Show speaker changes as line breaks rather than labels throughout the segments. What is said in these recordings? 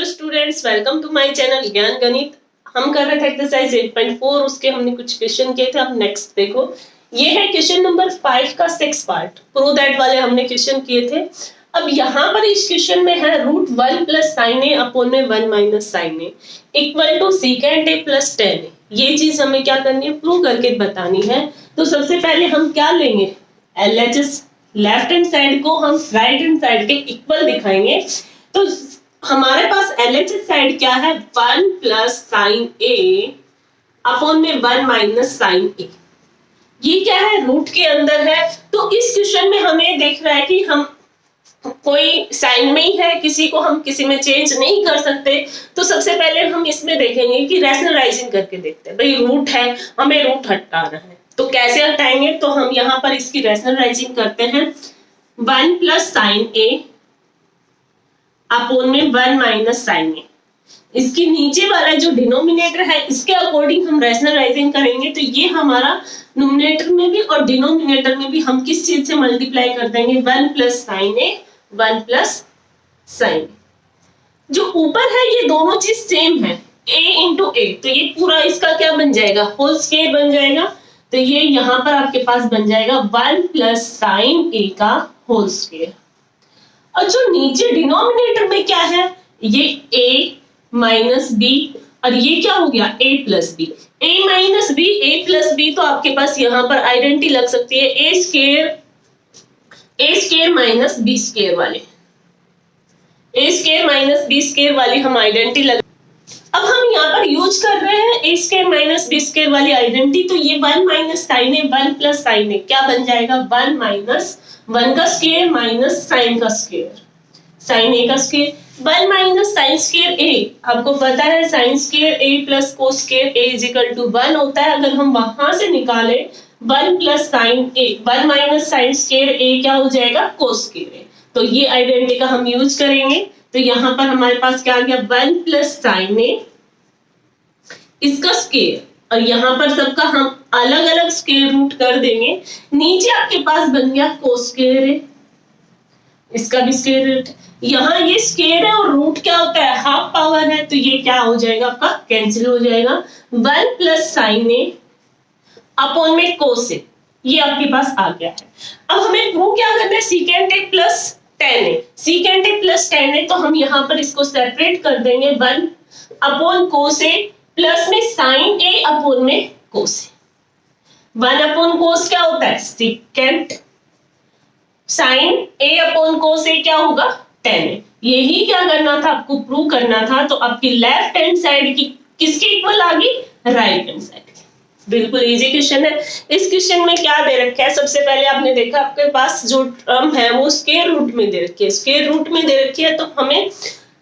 Students, welcome to my channel Gyan Ganit. हम कर रहे थे एक्सरसाइज 8.4, उसके हमने कुछ क्वेश्चन किए थे। अब नेक्स्ट देखो, ये है क्वेश्चन नंबर 5 का 6 पार्ट। प्रूव दैट वाले हमने क्वेश्चन किए थे। अब यहाँ पर इस क्वेश्चन में है √1 + sin a अपॉन में 1 - sin a equal to secant a + tan a। ये चीज हमें क्या करनी है, प्रूव करके बतानी है। तो सबसे पहले हम क्या लेंगे, LHS लेफ्ट हैंड साइड को हम राइट हैंड साइड के इक्वल दिखाएंगे। तो हमारे पास LHS साइड क्या है, 1 + sin a अपॉन में 1 - sin a। ये क्या है, रूट के अंदर है। तो इस क्वेश्चन में हमें देख रहा है कि हम कोई साइन में ही है, किसी को हम किसी में चेंज नहीं कर सकते। तो सबसे पहले हम इसमें देखेंगे कि रैशनलाइजिंग करके देखते हैं। भाई रूट है, हमें रूट हटाना है, तो कैसे हटाएंगे। तो हम यहाँ पर इसकी रैशनलाइजिंग करते हैं। 1 + sin a अपॉन में 1 - sin a। इसके नीचे वाला जो डिनोमिनेटर है, इसके अकॉर्डिंग हम रैशनलाइजिंग करेंगे। तो ये हमारा न्यूमरेटर में भी और डिनोमिनेटर में भी हम किस चीज से मल्टीप्लाई कर देंगे, 1 + sin a 1 + sin a। जो ऊपर है ये दोनों चीज सेम है, a × a, तो ये पूरा इसका क्या बन जाएगा, होल स्क्वायर बन जाएगा। तो ये यहाँ पर आपके पास बन जाएगा 1 + sin a का होल स्क्वायर। और जो नीचे डिनोमिनेटर में क्या है, ये a - b, और ये क्या हो गया, a + b। a - b, a + b, तो आपके पास यहाँ पर आइडेंटिटी लग सकती है a² - b² वाले, a² - b² वाली हम आइडेंटिटी लग। अब हम यहाँ पर यूज कर रहे हैं a² - b² वाली आइडेंटिटी। तो ये 1 - sin a 1 + sin a क्या बन जाएगा, 1 - 1 का स्क्वायर माइनस sin का स्क्वायर, sin a का स्क्वायर। 1 - sin² a, आपको पता है sin² a + cos² a = 1 होता है। अगर हम वहां से निकाले 1 + sin a 1 - sin² a क्या हो जाएगा, cos² a। तो ये आइडेंटिटी का हम यूज करेंगे। तो यहाँ पर हमारे पास क्या आ गया, 1 + sin a इसका स्क्वायर, और यहाँ पर सबका हम अलग अलग स्क्वायर रूट कर देंगे। नीचे आपके पास बन गया cos² a, इसका भी स्क्वायर रूट। यहाँ ये स्क्वायर है और रूट क्या होता है, हाफ पावर है, तो ये क्या हो जाएगा, आपका कैंसिल हो जाएगा। 1 + sin a अपॉन में cos a, ये आपके पास आ गया है। अब हमें प्रूव क्या करना है, secant a + tan a। secant a + tan a, तो हम यहाँ पर इसको सेपरेट कर देंगे। 1 अपॉन cos a प्लस में sin a अपॉन में cos a। 1 अपॉन cos क्या होता है, secant, sin a upon cos a क्या होगा, tan a। यही क्या करना था, आपको प्रूव करना था। तो आपकी लेफ्ट हैंड साइड की किसके इक्वल आ गई, राइट हैंड साइड। बिल्कुल इजी क्वेश्चन है। इस क्वेश्चन में क्या दे रखा है, सबसे पहले आपने देखा आपके पास जो टर्म है वो स्क्वायर रूट में दे रखी है। स्क्वायर रूट में दे रखी है, तो हमें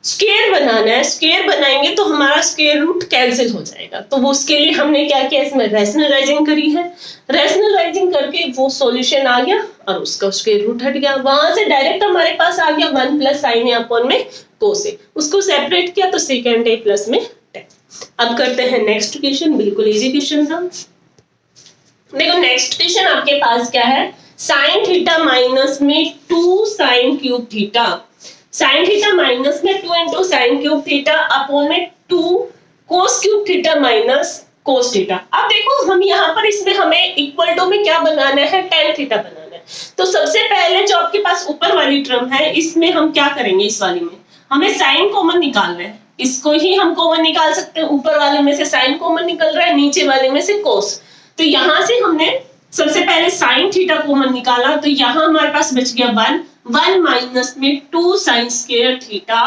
स्क्वायर बनाना है। स्क्वायर बनाएंगे तो हमारा स्क्वायर रूट कैंसिल हो जाएगा। तो वो उसके लिए हमने क्या किया, इसमें रैशनलाइजिंग करी है। रैशनलाइजिंग करके वो सॉल्यूशन आ गया और उसका स्क्वायर रूट हट गया। वहां से डायरेक्ट हमारे पास आ गया 1 + sin a अपॉन में cos a। उसको सेपरेट किया तो secant a प्लस में tan। अब करते हैं नेक्स्ट क्वेश्चन। बिल्कुल इजी क्वेश्चन था। देखो नेक्स्ट क्वेश्चन आपके पास क्या है, sin थीटा माइनस में 2 sin³ theta, sin theta minus में 2 × sin³ थीटा अपॉन में 2 cos³ theta minus cos theta. अब देखो हम यहाँ पर इसमें हमें इक्वल टू में क्या बनाना है, tan थीटा बनाना है। तो सबसे पहले जो आपके पास ऊपर वाली टर्म है, इसमें हम क्या करेंगे, इस वाली में हमें sin कॉमन निकालना है। इसको ही हम कॉमन निकाल सकते हैं। ऊपर वाले में से sin कॉमन निकल रहा है, नीचे वाले में से cos। तो यहां से हमने सबसे पहले sin थीटा कॉमन निकाला, तो यहां हमारे पास बच गया 1 माइनस में 2 sin² थीटा।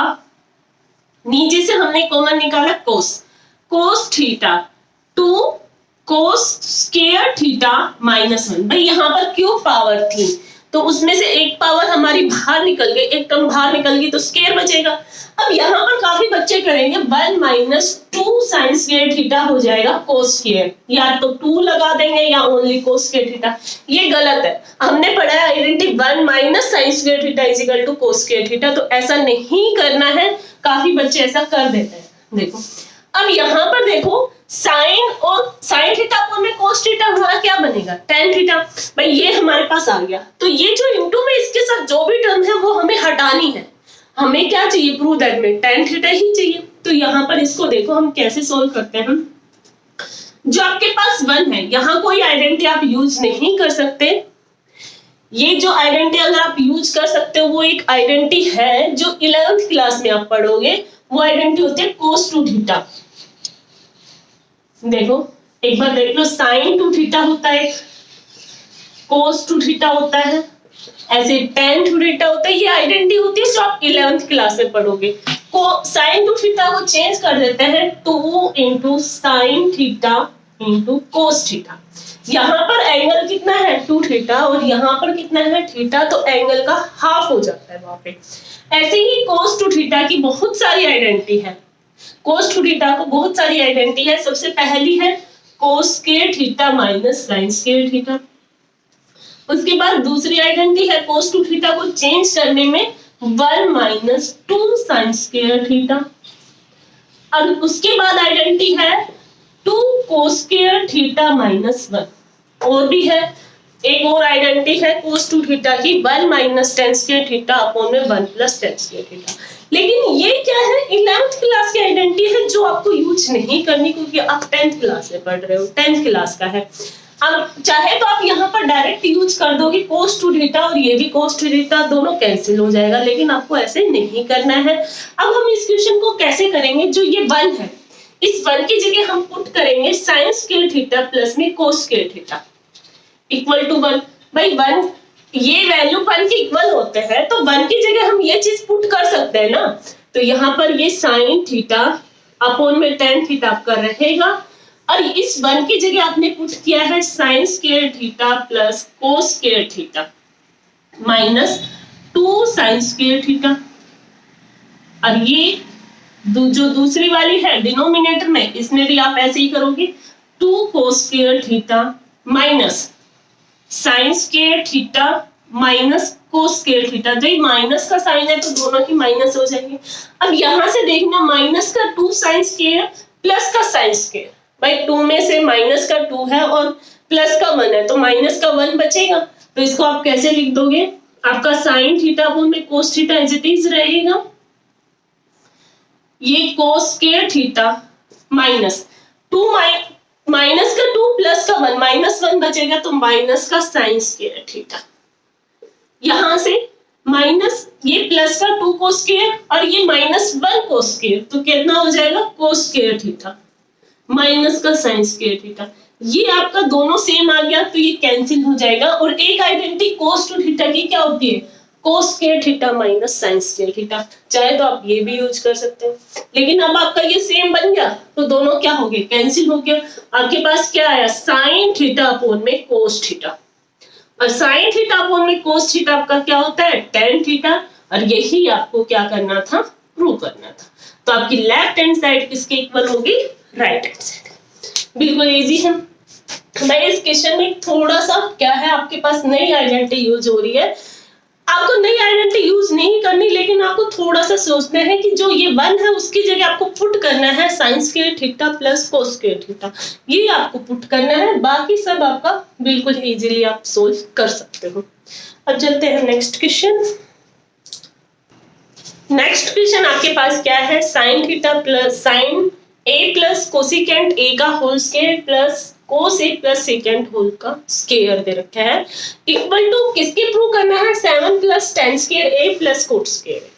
नीचे से हमने कॉमन निकाला cos थीटा 2 cos² थीटा -1। भाई यहाँ पर क्यों पावर थी, तो उसमें से एक पावर हमारी बाहर निकल गई, एक टर्म बाहर निकल गई, तो स्क्वायर बचेगा। अब यहाँ पर काफी बच्चे करेंगे 1 - 2 sin² थीटा हो जाएगा cos², या तो 2 लगा देंगे या ओनली cos² थीटा। ये गलत है। हमने पढ़ा है identity 1 - sin² theta = cos² theta, तो ऐसा नहीं करना है। काफी बच्चे ऐसा कर देते हैं। देखो अब यहाँ पर देखो साइन और sin थीटा अपॉन में cos थीटा हमारा क्या बनेगा, tan थीटा। भाई ये हमारे पास आ गया। तो ये जो इंटू में इसके साथ जो भी टर्म है वो हमें हटानी है। हमें क्या चाहिए, प्रूव दैट में tan थीटा ही चाहिए। तो यहाँ पर इसको देखो हम कैसे सोल्व करते हैं। जो आपके पास 1 है, यहाँ कोई आइडेंटिटी आप यूज नहीं कर सकते। ये जो आइडेंटिटी अगर आप यूज कर सकते हो वो एक आइडेंटिटी है जो 11th क्लास में आप पढ़ोगे, वो आइडेंटिटी होती है cos टू थीटा। देखो एक बार देख लो, sin टू थीटा होता है, cos टू थीटा होता है, ऐसे tan टू थीटा होता है। ये आइडेंटिटी होती है जो आप 11th क्लास में पढ़ोगे। को sin टू थीटा को चेंज कर देते हैं 2 into sine theta into cos theta. यहाँ पर एंगल कितना है 2 थीटा और यहाँ पर कितना है थीटा, तो एंगल का हाफ हो जाता है वहां पे। ऐसे ही cos टू थीटा की बहुत सारी आइडेंटिटी है। cos टू थीटा को बहुत सारी आइडेंटिटी है। सबसे पहली है cos square theta minus sin square theta. उसके बाद दूसरी आइडेंटिटी है cos टू थीटा को चेंज करने में 1 माइनस 2 sin स्क्वायर थीटा। और उसके बाद आइडेंटिटी है 2 cos स्क्वायर थीटा माइनस 1। और भी है, एक और आइडेंटिटी है cos टू थीटा की 1 माइनस tan स्क्वायर थीटा अपॉन में 1 प्लस tan स्क्वायर थीटा। लेकिन ये क्या है, 11th क्लास की आइडेंटिटी है जो आपको यूज नहीं करनी, क्योंकि आप 10th क्लास में पढ़ रहे हो, 10th क्लास का है। अब चाहे तो आप यहाँ पर डायरेक्ट यूज कर दोगे cos टू थीटा, और ये भी cos टू थीटा दोनों कैंसिल हो जाएगा, लेकिन आपको ऐसे नहीं करना है। अब हम इस क्वेश्चन को कैसे करेंगे, जो ये 1 है इस 1 की जगह हम पुट करेंगे sin स्क्वायर थीटा प्लस में cos square theta equal to 1। भाई 1 ये वैल्यू 1 के इक्वल होते हैं, तो 1 की जगह हम ये चीज पुट कर सकते हैं ना। तो यहाँ पर ये sin थीटा अपॉन में tan थीटा आपका रहेगा, और इस 1 की जगह आपने पुट किया है sin square theta plus cos square theta minus 2 sin square theta. और ये जो दूसरी वाली है डिनोमिनेटर में, इसमें भी आप ऐसे ही करोगे 2 cos square theta minus sin square theta minus cos square theta. जो ये माइनस का साइन है तो दोनों ही माइनस हो जाएंगे। अब यहां से देखना, माइनस का 2 sin स्क्वायर प्लस का sin स्क्वायर। भाई 2 में से माइनस का 2 है और प्लस का 1 है, तो माइनस का 1 बचेगा। तो इसको आप कैसे लिख दोगे, आपका sin थीटा अपॉन में cos theta as it is रहेगा। ये cos square theta minus 2 minus का 2 प्लस का 1, माइनस 1 बचेगा, तो माइनस का sin स्क्वायर थीटा। यहां से माइनस ये प्लस का 2 cos स्क्वायर और ये माइनस 1 cos स्क्वायर, तो कितना हो जाएगा cos स्क्वायर थीटा माइनस का sin स्क्वायर थीटा। ये आपका दोनों सेम आ गया, तो ये कैंसिल हो जाएगा। और एक आइडेंटिटी cos टू थीटा की क्या होती है, cos square theta minus sin square theta. चाहे तो आप ये भी यूज कर सकते हैं, लेकिन अब आपका ये सेम बन गया तो दोनों क्या हो गए, कैंसिल हो गया। आपके पास क्या आया, sin थीटा अपॉन में cos थीटा, और sin थीटा अपॉन में cos थीटा आपका क्या होता है tan थीटा। और यही आपको क्या करना था, प्रूव करना था। तो आपकी लेफ्ट हैंड साइड किसके इक्वल होगी, राइट हैंड साइड। बिल्कुल इजी है। मैं इस क्वेश्चन में थोड़ा सा क्या है, आपके पास नई आइडेंटिटी यूज हो रही है। आपको नई आइडेंटिटी यूज नहीं करनी, लेकिन आपको थोड़ा सा सोचना है कि जो ये 1 है उसकी जगह आपको पुट करना है sin square theta plus cos square theta, ये आपको पुट करना है। बाकी सब आपका बिल्कुल इजीली आप सोल्व कर सकते हो। अब चलते हैं नेक्स्ट क्वेश्चन। नेक्स्ट क्वेश्चन आपके पास क्या है, sin theta plus sin a plus cosecant a का whole square plus cos a plus secant whole का स्क्वायर दे रखा है, इक्वल टू किसके प्रूव करना है, 7 plus tan square a plus cot square.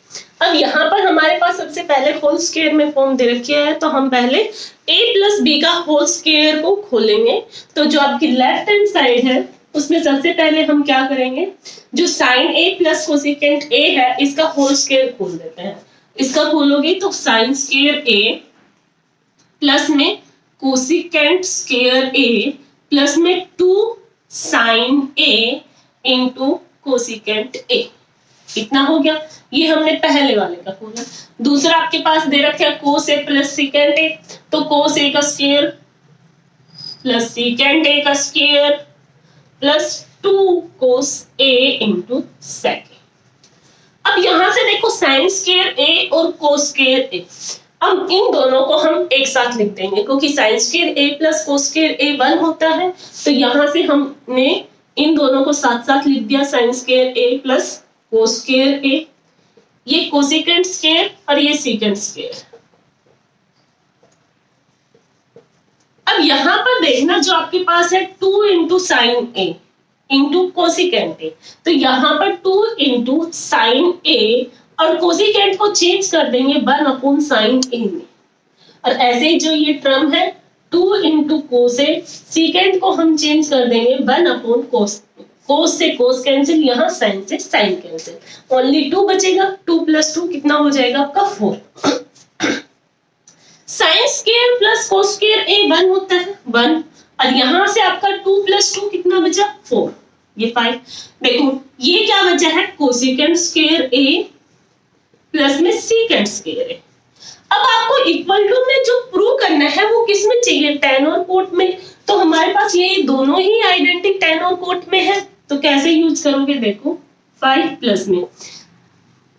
अब यहाँ पर हमारे पास सबसे पहले होल स्क्वायर में फॉर्म दे रखी है, तो हम पहले a प्लस b का होल स्क्वायर को खोलेंगे। तो जो आपकी लेफ्ट हैंड साइड है उसमें सबसे पहले हम क्या करेंगे, जो sin a plus cosecant a है इसका होल स्क्वायर खोल देते हैं। इसका खोलोगे तो sin स्क्वायर a प्लस में कोसिकेंट स्क्वायर a प्लस में 2 sin a into cosecant a, इतना हो गया। ये हमने पहले वाले का खोला। दूसरा आपके पास दे रखा है cos a plus secant a, तो cos a का स्क्वायर प्लस सेकेंट a का square plus 2 cos a into sec. अब यहां से देखो sin स्क्वायर a और cos स्क्वायर a, अब इन दोनों को हम एक साथ लिख देंगे, क्योंकि sin square a plus cos square a 1 होता है। तो यहां से हमने इन दोनों को साथ साथ लिख दिया, sin square a plus cos square a। ये कोसेकेंट स्क्वायर और ये सीकेंट स्क्वायर। अब यहां पर देखना जो आपके पास है 2 into sine A into cosecant A, तो यहां पर 2 इंटू साइन ए और कोसिकेंट को चेंज कर देंगे 1 अपॉन साइन ए में, और ऐसे ही जो ये टर्म है 2 इंटू कोस ए, सीकेंट को हम चेंज कर देंगे 1 अपॉन कोस, कोस से कोस कैंसिल, यहाँ साइन से साइन कैंसिल, ओनली 2 बचेगा, 2 प्लस 2 कितना हो जाएगा आपका 4। Sine square plus cos square A 1 होता है 1, और यहां से आपका 2 प्लस 2 कितना बचा 4, ये 5। देखो ये क्या बचा है कोसिकेंट स्क्वायर ए प्लस में सीकेंट स्क्वायर ए। अब आपको इक्वल टू में जो प्रूव करना है वो किस में चाहिए, tan और कोट में, तो हमारे पास ये दोनों ही आइडेंटिटी tan और कोट में है, तो कैसे यूज करोगे, देखो 5 प्लस में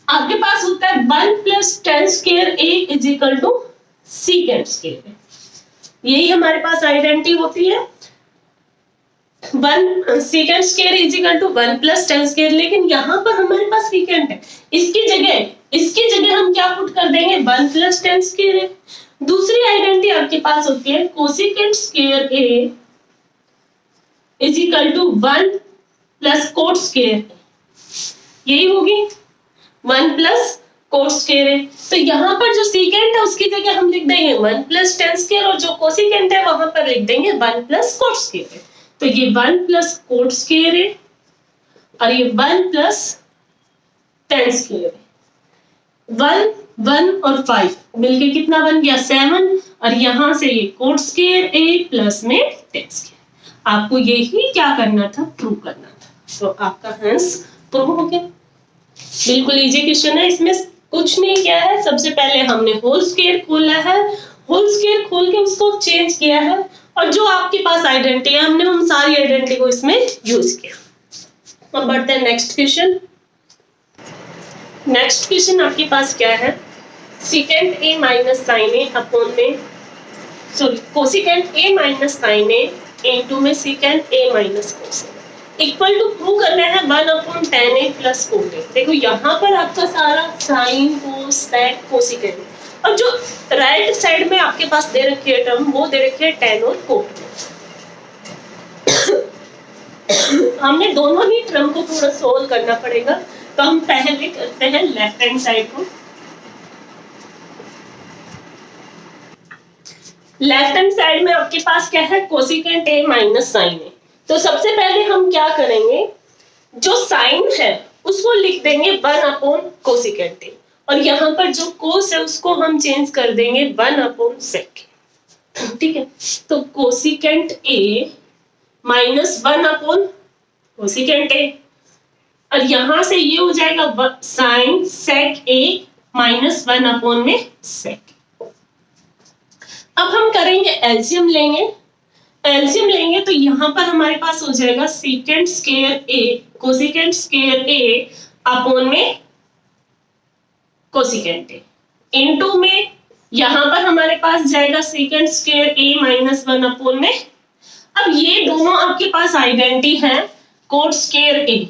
आपके पास होता है 1 plus tan square A is equal to secant square, यही हमारे पास आइडेंटिटी होती है 1 secant square is equal to 1 plus tan square, लेकिन यहाँ पर हमारे पास सीकेंट है, इसकी जगह हम क्या पुट कर देंगे 1 प्लस tan स्क्वायर है। दूसरी आइडेंटिटी आपके पास होती है cosecant square A is equal to 1 plus cot square, यही होगी 1 प्लस कोट स्क्वायर है, तो यहाँ पर जो सीकेंट है उसकी जगह हम लिख देंगे 1 प्लस tan स्क्वायर, और जो कोसिकेंट है वहां पर लिख देंगे 1 प्लस कोट स्क्वायर है, तो ये 1 प्लस कोट स्क्वायर है और ये 1 प्लस tan स्क्वायर है, 1 1 और 5 मिलके कितना बन गया 7, और यहां से ये कोट स्क्वायर ए प्लस में tan स्क्वायर। आपको यही क्या करना था, प्रूव करना था, तो आपका आंसर प्रूव हो गया। बिल्कुल इजी क्वेश्चन है, इसमें कुछ नहीं किया है, सबसे पहले हमने होल स्क्वायर खोला है, होल स्क्वायर खोल के उसको चेंज किया है, और जो आपके पास आइडेंटिटी है हमने उन सारी आइडेंटिटी को इसमें यूज किया। अब बढ़ते हैं नेक्स्ट क्वेश्चन। नेक्स्ट क्वेश्चन आपके पास क्या है, secant A minus sine A upon में cosecant A minus sine A into में secant A minus cos equal to prove करना है 1 upon tan A plus cot A. देखो यहाँ पर आपका सारा साइन कोस सेक कोसिकेंट, और जो राइट साइड में आपके पास दे रखी है टर्म वो दे रखी है tan और कोट। हमने दोनों ही टर्म को थोड़ा सोल्व करना पड़ेगा, तो हम पहले करते हैं लेफ्ट हैंड साइड को। लेफ्ट हैंड साइड में आपके पास क्या है कोसिकेंट ए माइनस साइन ए, तो सबसे पहले हम क्या करेंगे, जो साइन है उसको लिख देंगे 1 अपॉन कोसिकेंट ए, और यहाँ पर जो कोस है उसको हम चेंज कर देंगे 1 अपॉन सेक, ठीक है। तो cosecant A minus 1 upon cosecant ए, और यहां से ये हो जाएगा साइन सेक ए माइनस 1 अपॉन में सेक। अब हम करेंगे एलसीएम लेंगे, तो यहां पर हमारे पास हो जाएगा सीकेंट स्क्वायर ए कोसिकेंट स्क्वायर ए अपॉन में कोसिकेंट ए, इनटू में यहां पर हमारे पास जाएगा सीकेंट स्क्वायर ए माइनस 1 अपॉन में। अब ये दोनों आपके पास आइडेंटिटी है कोट स्क्वायर ए,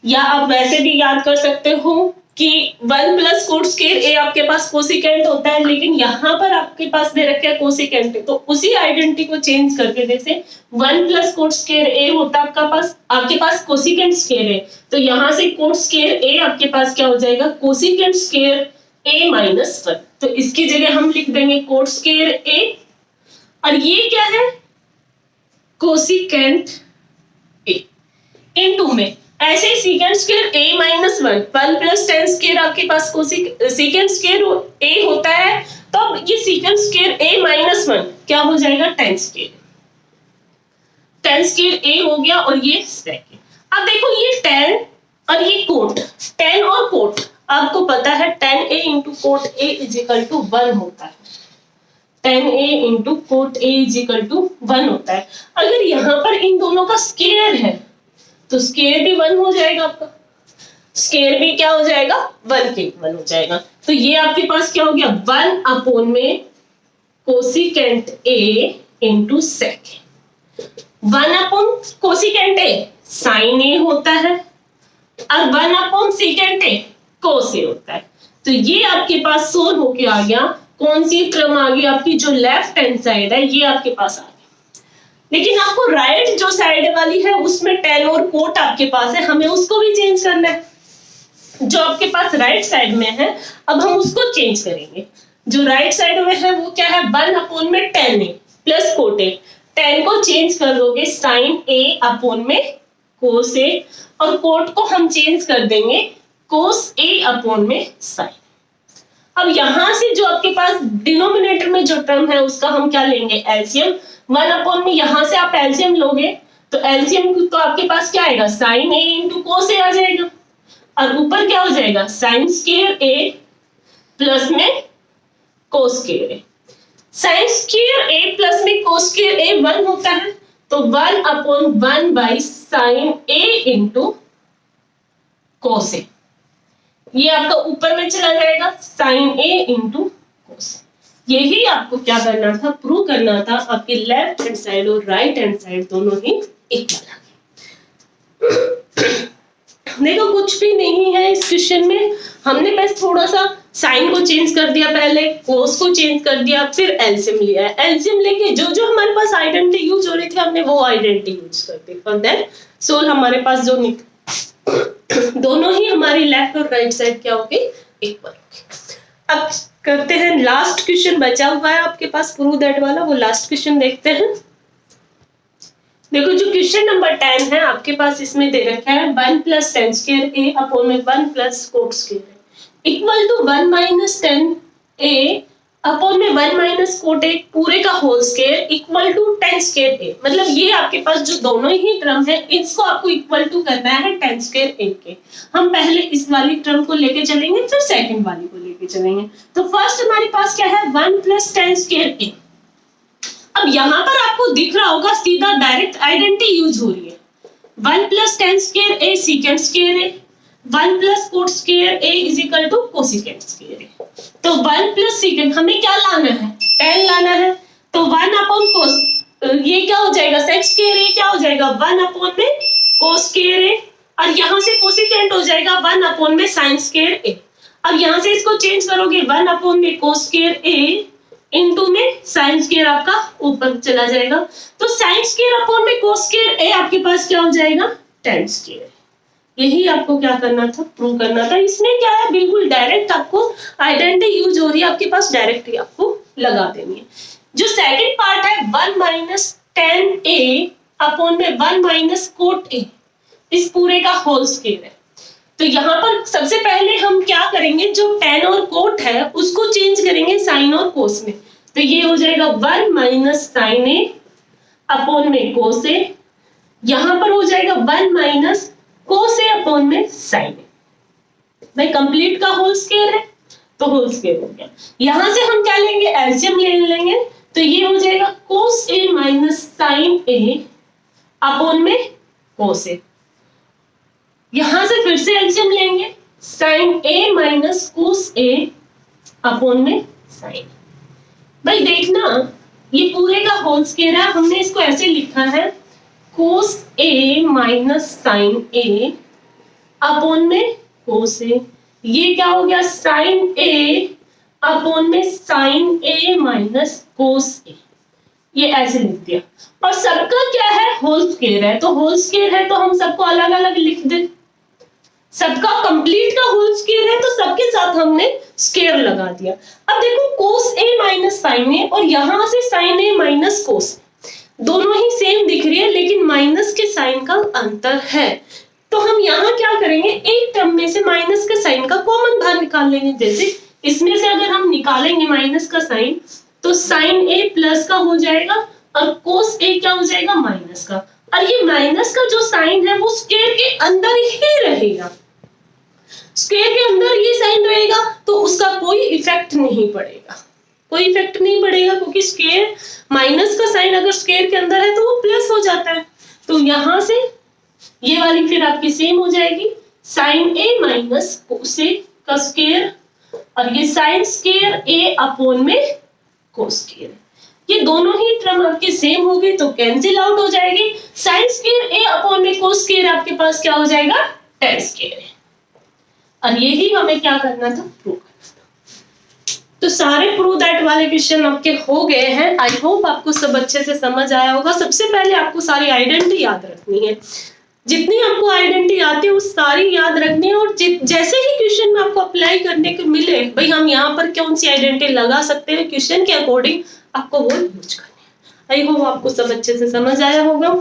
या आप वैसे भी याद कर सकते हो कि 1 प्लस कोट स्क्वायर ए आपके पास कोसिकेंट होता है, लेकिन यहाँ पर आपके पास दे रखा है कोसिकेंट, तो उसी आइडेंटिटी को चेंज करके जैसे 1 प्लस कोट स्क्वायर ए होता है आपके पास कोसिकेंट स्क्वायर है, तो यहाँ से कोट स्क्वायर ए आपके पास क्या हो जाएगा कोसिकेंट स्क्वायर ए माइनस 1, तो इसकी जगह हम लिख देंगे कोट स्क्वायर ए, और ये क्या है कोसिकेंट ए इनटू में ऐसे secant square a minus 1 plus tan square आपके पास सीकेंट स्क्वायर a होता है, तो अब ये सीकेंट स्क्वायर a माइनस 1 क्या हो जाएगा tan स्क्वायर a हो गया, और ये सेक। अब देखो ये tan और ये कोट, tan और कोट आपको पता है tan a into cot a is equal to 1 होता है, tan a into cot a is equal to 1 होता है। अगर यहाँ पर इन दोनों का स्क्वायर है तो स्क्वायर भी 1 हो जाएगा, आपका स्क्वायर भी क्या हो जाएगा 1 के इक्वल हो जाएगा, तो ये आपके पास क्या हो गया 1 अपॉन में cosecant A into sec. 1 upon cosecant A sine A होता है, और 1 upon secant A cos A होता है। तो ये आपके पास सोल्व होके आ गया। कौन सी टर्म आ गई आपकी, जो लेफ्ट हैंड साइड है ये आपके पास आ गई। लेकिन आपको राइट जो साइड वाली है उसमें tan और कोट आपके पास है, हमें उसको भी चेंज करना है। जो आपके पास राइट साइड में है अब हम उसको चेंज करेंगे। जो राइट साइड में है वो क्या है, 1 में tan A plus coat A। tan को चेंज कर दोगे sin A अपॉन में cos A, और कोट को हम चेंज कर देंगे cos A अपॉन में sin। अब यहां से जो आपके पास डिनोमिनेटर में जो टर्म है उसका हम क्या लेंगे, एलसीएम। 1 अपॉन में यहां से आप एलसीएम लोगे तो एलसीएम तो आपके पास क्या आएगा, sin A into cos A आ जाएगा, और ऊपर क्या हो जाएगा sin स्क्वायर A प्लस में cos square A। sin square A plus में cos स्क्वायर A 1 होता है, तो 1 upon 1 by sin A into cos A। ये आपका ऊपर में चला जाएगा sin A इंटू cos। यही आपको क्या करना था, प्रूव करना था आपकी लेफ्ट हैंड साइड और राइट हैंड साइड दोनों ही इक्वल आ गई। देखो कुछ भी नहीं है इस क्वेश्चन में, हमने बस थोड़ा सा साइन को चेंज कर दिया, पहले कोस को चेंज कर दिया, फिर एलसीएम लिया। एलसीएम लेके जो जो हमारे पास आइडेंटिटी यूज हो रही थी हमने वो आइडेंटिटी यूज कर दी, फॉर दैट सोल हमारे पास जो दोनों ही हमारी लेफ्ट और राइट साइड क्या होगी, इक्वल होगी। अब करते हैं लास्ट क्वेश्चन बचा हुआ है आपके पास प्रूव दैट वाला, वो लास्ट क्वेश्चन देखते हैं। देखो जो क्वेश्चन नंबर 10 है आपके पास इसमें दे रखा है 1 plus tan square A upon में 1 plus cot square equal to 1 माइनस tan A अपॉन में 1 माइनस कोट A पूरे का whole square equal to tan square A। मतलब ये आपके पास जो दोनों ही टर्म है इसको आपको इक्वल टू करना है tan स्क्वायर A के। हम पहले इस वाली टर्म को लेके चलेंगे फिर सेकंड वाली को लेके चलेंगे। तो फर्स्ट हमारे पास क्या है 1 प्लस tan स्क्वायर A। अब यहां पर आपको दिख रहा होगा सीधा डायरेक्ट आइडेंटिटी यूज हो रही है। 1 plus tan square A secant square A, 1 plus cot square A is equal to cosecant square A। तो 1 प्लस सीकेंट हमें क्या लाना है, tan लाना है, तो 1 अपॉन कोस, ये क्या हो जाएगा sec स्क्वायर A क्या हो जाएगा 1 अपॉन में कोस स्क्वायर A, और यहां से कोसिकेंट हो जाएगा 1 अपॉन में sin स्क्वायर A। अब यहां से इसको चेंज करोगे 1 अपॉन में कोस स्क्वायर A इनटू में साइन स्क्वायर आपका ऊपर चला जाएगा, तो साइन स्क्वायर अपॉन में कोस स्क्वायर A आपके पास क्या हो जाएगा tan स्क्वायर। यही आपको क्या करना था, प्रूव करना था। इसमें क्या है बिल्कुल डायरेक्ट आपको आइडेंटिटी यूज हो रही है आपके पास, डायरेक्ट ही आपको लगा देनी है। जो सेकंड पार्ट है 1 माइनस tan A अपॉन में 1 माइनस कोट A इस पूरे का होल स्क्वायर है। तो यहाँ पर सबसे पहले हम क्या करेंगे, जो tan और कोट है उसको चेंज करेंगे साइन और कोस में। तो ये हो जाएगा 1 माइनस साइन A अपॉन में कोस A, यहां पर हो जाएगा 1 माइनस कोस A अपॉन में साइन A। भाई कंप्लीट का होल स्क्वायर है तो होल स्क्वायर हो गया। यहां से हम क्या लेंगे, एलसीएम ले लेंगे, तो ये हो जाएगा cos A minus sine A upon में कोस A। यहां से फिर से एलसीएम लेंगे, sine A minus cos A upon में साइन। भाई देखना ये पूरे का होल स्क्वायर है, हमने इसको ऐसे लिखा है cos A minus sine A upon में कोस A। ये क्या हो गया साइन A अपॉन में sine A minus cos A। ये ऐसे लिख दिया, और सबका क्या है होल स्क्वायर है, तो होल स्क्वायर है तो हम सबको अलग अलग लिख दे। सबका कंप्लीट का होल स्क्वायर है तो सबके साथ हमने स्क्वायर लगा दिया। अब देखो कोस A माइनस साइन A और यहां से साइन A माइनस कोस, दोनों ही सेम दिख रही है लेकिन माइनस के साइन का अंतर है। तो हम यहाँ क्या करेंगे, एक टर्म में से माइनस के साइन का कॉमन बाहर निकाल लेंगे। जैसे इसमें से अगर हम निकालेंगे माइनस का साइन तो साइन A प्लस का हो जाएगा और कोस A क्या हो जाएगा माइनस का, और ये माइनस का जो साइन है वो स्क्वायर के अंदर ही रहेगा। स्क्वायर के अंदर ये साइन रहेगा तो उसका कोई इफेक्ट नहीं पड़ेगा, कोई इफेक्ट नहीं पड़ेगा, क्योंकि स्क्वायर माइनस का साइन अगर स्क्वायर के अंदर है तो वो प्लस हो जाता है। तो यहां से ये वाली फिर आपकी सेम हो जाएगी, sine A minus cos A का स्क्वायर, और ये साइन स्क्वायर A अपॉन में कोस स्क्वायर। ये दोनों ही टर्म आपके सेम हो गए तो कैंसिल आउट हो जाएगी। साइन स्क्वायर A अपॉन में कोस स्क्वायर आपके पास क्या हो जाएगा tan स्क्वायर। और यही हमें क्या करना था, प्रूव करना था। तो सारे प्रूव दैट वाले क्वेश्चन आपके हो गए हैं। आई होप आपको सब अच्छे से समझ आया होगा। सबसे पहले आपको सारी आइडेंटिटी याद रखनी है, जितनी आपको आइडेंटिटी आती है वो सारी याद रखनी है, और जैसे ही क्वेश्चन में आपको अप्लाई करने को मिले, भाई हम यहाँ पर कौन सी आइडेंटिटी लगा सकते हैं क्वेश्चन के अकॉर्डिंग, आपको वो यूज करनी है। आई होप आपको सब अच्छे से समझ आया होगा।